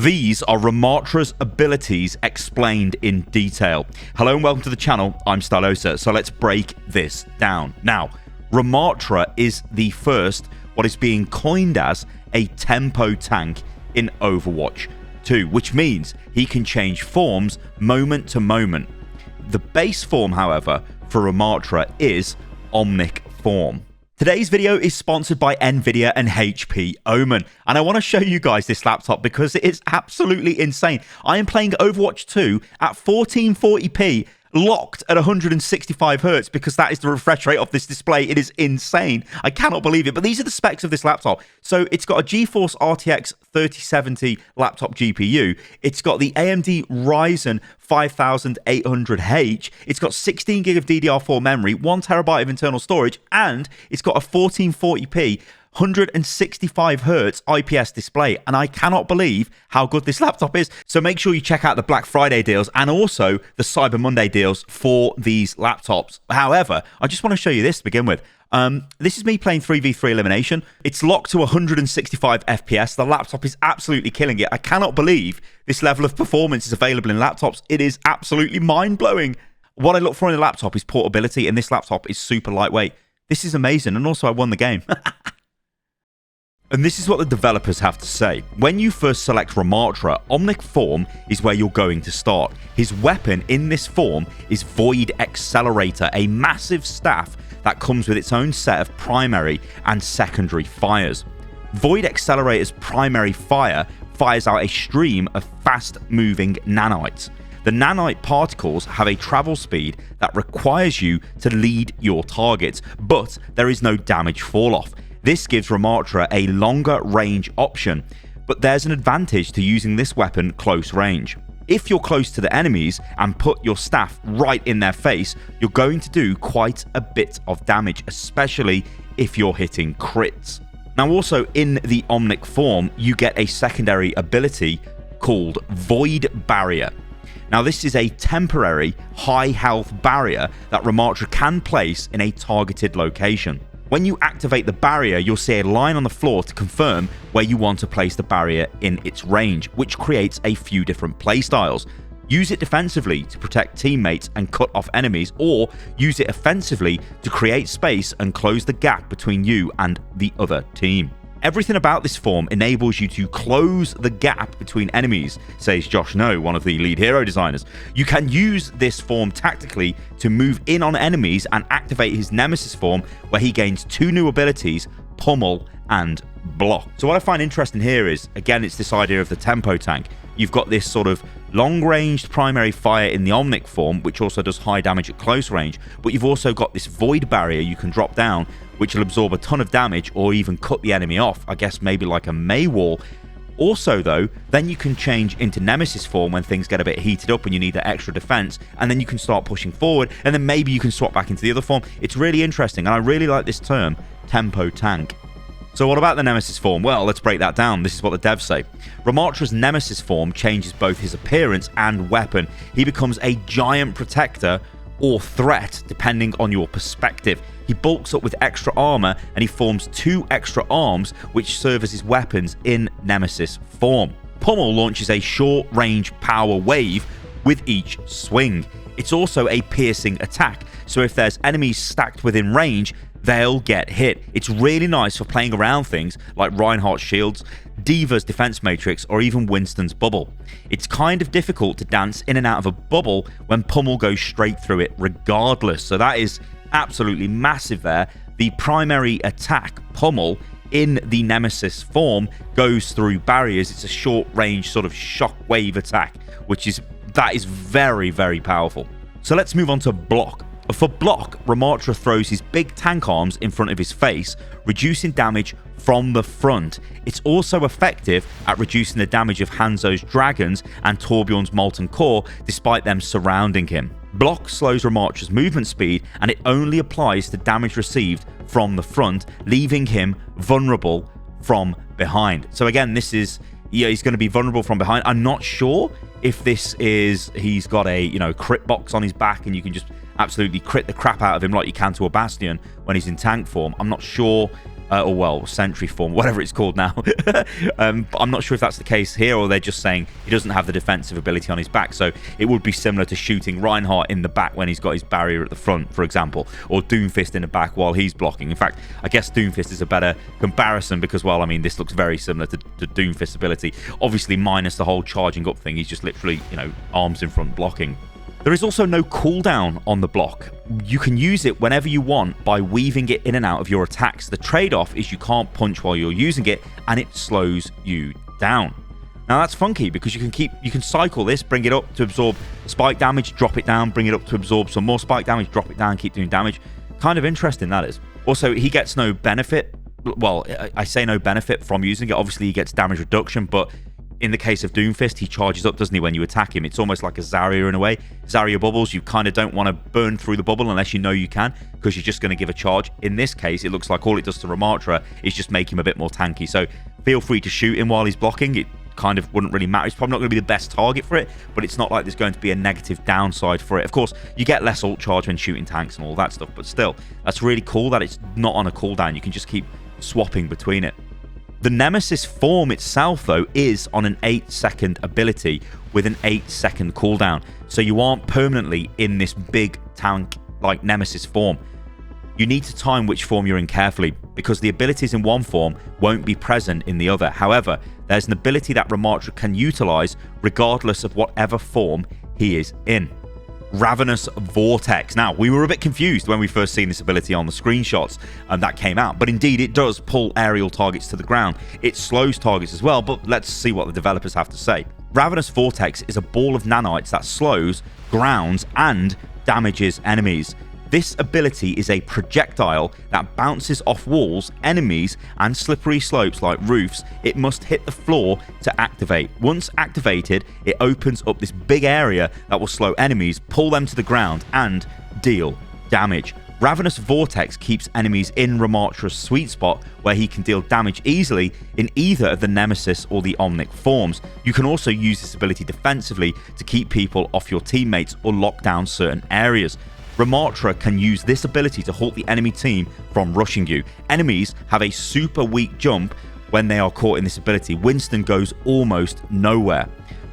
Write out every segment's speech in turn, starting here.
These are Ramattra's abilities explained in detail. Hello and welcome to the channel, I'm Stylosa, so let's break this down. Now, Ramattra is the first, what is being coined as a tempo tank in Overwatch 2, which means he can change forms moment to moment. The base form, however, for Ramattra is Omnic Form. Today's video is sponsored by Nvidia and HP Omen, and I want to show you guys this laptop because it is absolutely insane. I am playing Overwatch 2 at 1440p, locked at 165 Hz because that is the refresh rate of this display. It is insane. I cannot believe it. But these are the specs of this laptop. So it's got a GeForce RTX 3070 laptop GPU. It's got the AMD Ryzen 5800H. It's got 16 gig of DDR4 memory, 1 terabyte of internal storage, and it's got a 1440p 165 Hz IPS display, and I cannot believe how good this laptop is. So make sure you check out the Black Friday deals and also the Cyber Monday deals for these laptops. However, I just want to show you this to begin with. This is me playing 3v3 elimination. It's locked to 165 FPS. The laptop is absolutely killing it. I cannot believe this level of performance is available in laptops. It is absolutely mind-blowing. What I look for in a laptop is portability, and this laptop is super lightweight. This is amazing, and also I won the game. And this is what the developers have to say. When you first select Ramattra, Omnic Form is where you're going to start. His weapon in this form is Void Accelerator, a massive staff that comes with its own set of primary and secondary fires. Void Accelerator's primary fire fires out a stream of fast-moving nanites. The nanite particles have a travel speed that requires you to lead your targets, but there is no damage fall-off. This gives Ramattra a longer range option, but there's an advantage to using this weapon close range. If you're close to the enemies and put your staff right in their face, you're going to do quite a bit of damage, especially if you're hitting crits. Now also in the Omnic Form, you get a secondary ability called Void Barrier. Now this is a temporary high health barrier that Ramattra can place in a targeted location. When you activate the barrier, you'll see a line on the floor to confirm where you want to place the barrier in its range, which creates a few different playstyles. Use it defensively to protect teammates and cut off enemies, or use it offensively to create space and close the gap between you and the other team. Everything about this form enables you to close the gap between enemies, says Josh No, one of the lead hero designers. You can use this form tactically to move in on enemies and activate his Nemesis Form, where he gains 2 new abilities, Pummel and Block. So what I find interesting here is, again, it's this idea of the tempo tank. You've got this sort of long-ranged primary fire in the Omnic Form, which also does high damage at close range, but you've also got this Void Barrier you can drop down, which will absorb a ton of damage or even cut the enemy off, I guess maybe like a May wall. Also though, then you can change into Nemesis Form when things get a bit heated up and you need that extra defense, and then you can start pushing forward, and then maybe you can swap back into the other form. It's really interesting, and I really like this term, tempo tank. So what about the Nemesis Form? Well, let's break that down. This is what the devs say. Ramattra's Nemesis Form changes both his appearance and weapon. He becomes a giant protector or threat, depending on your perspective. He bulks up with extra armor, and he forms 2 extra arms, which serve as his weapons in Nemesis Form. Pummel launches a short-range power wave with each swing. It's also a piercing attack, so if there's enemies stacked within range, they'll get hit. It's really nice for playing around things like Reinhardt's shields, D.Va's defense matrix, or even Winston's bubble. It's kind of difficult to dance in and out of a bubble when Pummel goes straight through it regardless, so that is absolutely massive there. The primary attack, Pummel, in the Nemesis Form goes through barriers. It's a short range sort of shockwave attack, that is very, very powerful. So let's move on to Block. For Block, Ramattra throws his big tank arms in front of his face, reducing damage from the front. It's also effective at reducing the damage of Hanzo's dragons and Torbjorn's molten core, despite them surrounding him. Block slows Ramattra's movement speed, and it only applies to damage received from the front, leaving him vulnerable from behind. So again, this is, he's going to be vulnerable from behind. I'm not sure if this is, he's got a, crit box on his back and you can just absolutely crit the crap out of him like you can to a Bastion when he's in tank form. I'm not sure or well, Sentry Form, whatever it's called now. But I'm not sure if that's the case here, or they're just saying he doesn't have the defensive ability on his back. So it would be similar to shooting Reinhardt in the back when he's got his barrier at the front, for example, or Doomfist in the back while he's blocking. In fact, I guess Doomfist is a better comparison because, well, I mean, this looks very similar to Doomfist's ability. Obviously, minus the whole charging up thing. He's just literally, you know, arms in front blocking. There is also no cooldown on the block. You can use it whenever you want by weaving it in and out of your attacks. The trade-off is you can't punch while you're using it, and it slows you down. Now that's funky because you can cycle this, bring it up to absorb spike damage, drop it down, bring it up to absorb some more spike damage, drop it down, keep doing damage. Kind of interesting, that is. Also, he gets no benefit. Well, I say no benefit from using it. Obviously, he gets damage reduction, but in the case of Doomfist, he charges up, doesn't he, when you attack him? It's almost like a Zarya in a way. Zarya bubbles, you kind of don't want to burn through the bubble unless you know you can, because you're just going to give a charge. In this case, it looks like all it does to Ramattra is just make him a bit more tanky. So feel free to shoot him while he's blocking. It kind of wouldn't really matter. It's probably not going to be the best target for it, but it's not like there's going to be a negative downside for it. Of course, you get less ult charge when shooting tanks and all that stuff, but still, that's really cool that it's not on a cooldown. You can just keep swapping between it. The Nemesis Form itself, though, is on an 8-second ability with an 8-second cooldown. So you aren't permanently in this big tank like Nemesis Form. You need to time which form you're in carefully, because the abilities in one form won't be present in the other. However, there's an ability that Ramattra can utilize regardless of whatever form he is in. Ravenous Vortex. Now, we were a bit confused when we first seen this ability on the screenshots that came out, but indeed it does pull aerial targets to the ground. It slows targets as well, but let's see what the developers have to say. Ravenous Vortex is a ball of nanites that slows, grounds, and damages enemies. This ability is a projectile that bounces off walls, enemies, and slippery slopes like roofs. It must hit the floor to activate. Once activated, it opens up this big area that will slow enemies, pull them to the ground, and deal damage. Ravenous Vortex keeps enemies in Ramattra's sweet spot, where he can deal damage easily in either of the Nemesis or the Omnic forms. You can also use this ability defensively to keep people off your teammates or lock down certain areas. Ramattra can use this ability to halt the enemy team from rushing you. Enemies have a super weak jump when they are caught in this ability. Winston goes almost nowhere.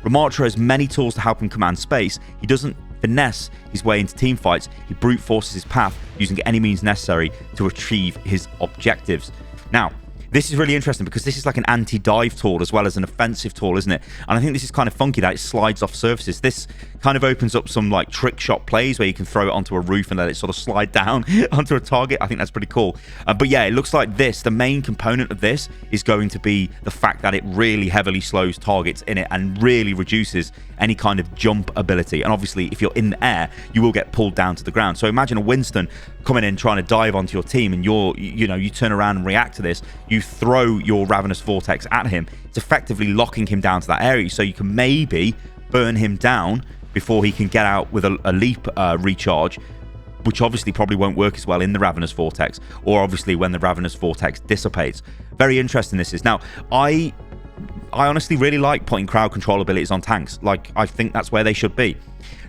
Ramattra has many tools to help him command space. He doesn't finesse his way into team fights. He brute forces his path using any means necessary to achieve his objectives. Now, this is really interesting because this is like an anti-dive tool as well as an offensive tool, isn't it? And I think this is kind of funky that it slides off surfaces. This kind of opens up some like trick shot plays where you can throw it onto a roof and let it sort of slide down onto a target. I think that's pretty cool. But yeah, it looks like the main component of this is going to be the fact that it really heavily slows targets in it and really reduces any kind of jump ability. And obviously, if you're in the air, you will get pulled down to the ground. So imagine a Winston coming in trying to dive onto your team, and you turn around and react to this. You throw your Ravenous Vortex at him. It's effectively locking him down to that area, so you can maybe burn him down before he can get out with a leap recharge, which obviously probably won't work as well in the Ravenous Vortex, or obviously when the Ravenous Vortex dissipates. Very interesting this is. Now, I honestly really like putting crowd control abilities on tanks. Like, I think that's where they should be.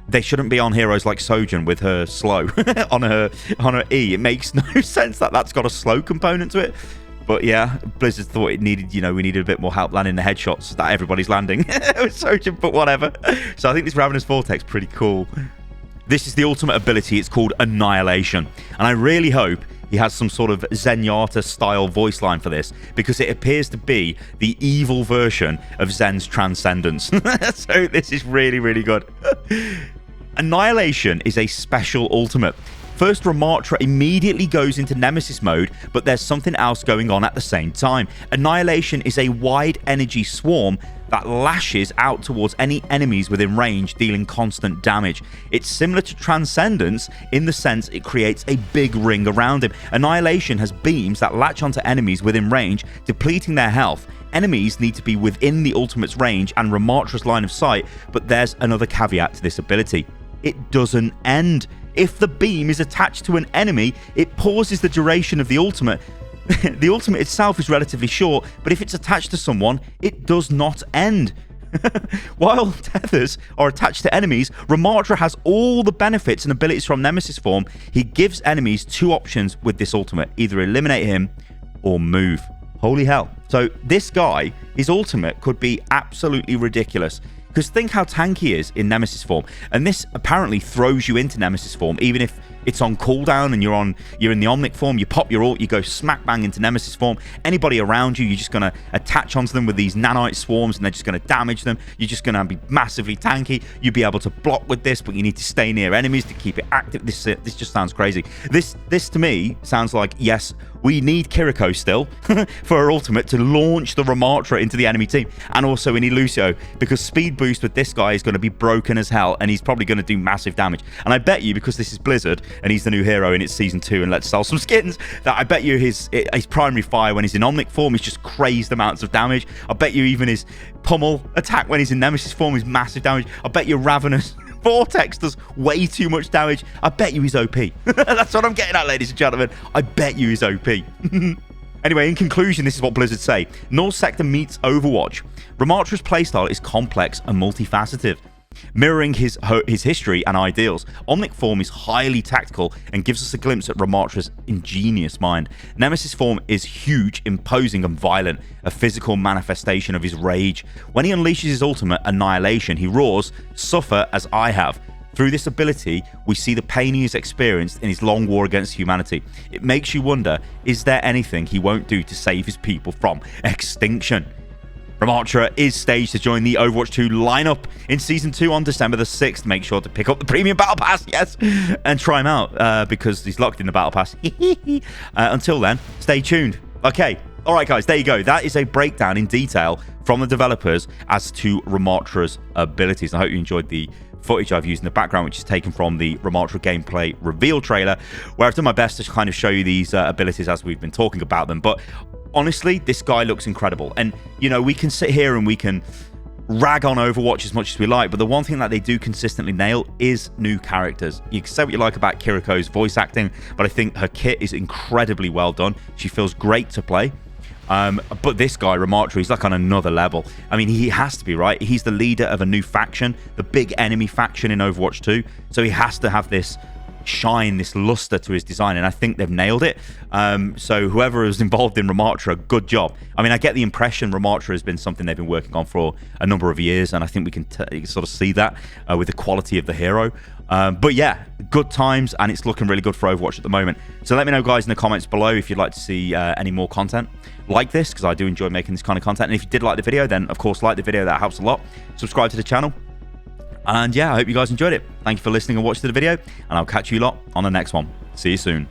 They shouldn't be on heroes like Sojourn with her slow on her E. It makes no sense that that's got a slow component to it. But yeah, Blizzard thought it needed, we needed a bit more help landing the headshots that everybody's landing with Sojourn, but whatever. So I think this Ravenous Vortex is pretty cool. This is the ultimate ability. It's called Annihilation. And I really hope he has some sort of Zenyatta style voice line for this, because it appears to be the evil version of Zen's Transcendence. So this is really, really good. Annihilation is a special ultimate. First, Ramattra immediately goes into Nemesis mode, but there's something else going on at the same time. Annihilation is a wide energy swarm that lashes out towards any enemies within range, dealing constant damage. It's similar to Transcendence in the sense it creates a big ring around him. Annihilation has beams that latch onto enemies within range, depleting their health. Enemies need to be within the ultimate's range and Ramattra's line of sight, but there's another caveat to this ability. It doesn't end. If the beam is attached to an enemy, it pauses the duration of the ultimate. The ultimate itself is relatively short, but if it's attached to someone, it does not end. While tethers are attached to enemies, Ramattra has all the benefits and abilities from Nemesis Form. He gives enemies two options with this ultimate: either eliminate him or move. Holy hell. So this guy, his ultimate could be absolutely ridiculous. Because think how tanky he is in Nemesis Form. And this apparently throws you into Nemesis Form, even if it's on cooldown and you're in the Omnic Form, you pop your ult, you go smack bang into Nemesis Form. Anybody around you, you're just going to attach onto them with these nanite swarms and they're just going to damage them. You're just going to be massively tanky. You'll be able to block with this, but you need to stay near enemies to keep it active. This just sounds crazy. This to me sounds like, yes, we need Kiriko still for her ultimate to launch the Ramattra into the enemy team. And also we need Lucio, because speed boost with this guy is going to be broken as hell and he's probably going to do massive damage. And I bet you, because this is Blizzard and he's the new hero and it's season 2 and let's sell some skins, that I bet you his primary fire when he's in Omnic Form is just crazed amounts of damage. I bet you even his Pummel attack when he's in Nemesis Form is massive damage. I bet you Ravenous Vortex does way too much damage. I bet you he's OP. That's what I'm getting at, ladies and gentlemen. I bet you he's OP. Anyway, in conclusion, this is what Blizzard say. North Sector meets Overwatch. Ramattra's playstyle is complex and multifaceted. Mirroring his history and ideals, Omnic Form is highly tactical and gives us a glimpse at Ramattra's ingenious mind. Nemesis Form is huge, imposing and violent, a physical manifestation of his rage. When he unleashes his ultimate, Annihilation, he roars, "Suffer as I have." Through this ability, we see the pain he has experienced in his long war against humanity. It makes you wonder, is there anything he won't do to save his people from extinction? Ramattra is staged to join the Overwatch 2 lineup in Season 2 on December the 6th. Make sure to pick up the Premium Battle Pass, yes, and try him out because he's locked in the Battle Pass. Until then, stay tuned. Okay, all right, guys, there you go. That is a breakdown in detail from the developers as to Ramattra's abilities. I hope you enjoyed the footage I've used in the background, which is taken from the Ramattra Gameplay reveal trailer, where I've done my best to kind of show you these abilities as we've been talking about them. But honestly, this guy looks incredible. And, you know, we can sit here and we can rag on Overwatch as much as we like, but the one thing that they do consistently nail is new characters. You can say what you like about Kiriko's voice acting, but I think her kit is incredibly well done. She feels great to play. But this guy, Ramattra, he's like on another level. I mean, he has to be, right? He's the leader of a new faction, the big enemy faction in Overwatch 2. So he has to have this shine, this luster to his design, and I think they've nailed it. So whoever is involved in Ramattra, good job. I mean, I get the impression Ramattra has been something they've been working on for a number of years, and I think we can sort of see that with the quality of the hero. But yeah, good times, and it's looking really good for Overwatch at the moment. So let me know, guys, in the comments below if you'd like to see any more content like this, because I do enjoy making this kind of content. And if you did like the video, then of course like the video, that helps a lot. Subscribe to the channel. And yeah, I hope you guys enjoyed it. Thank you for listening and watching the video, and I'll catch you lot on the next one. See you soon.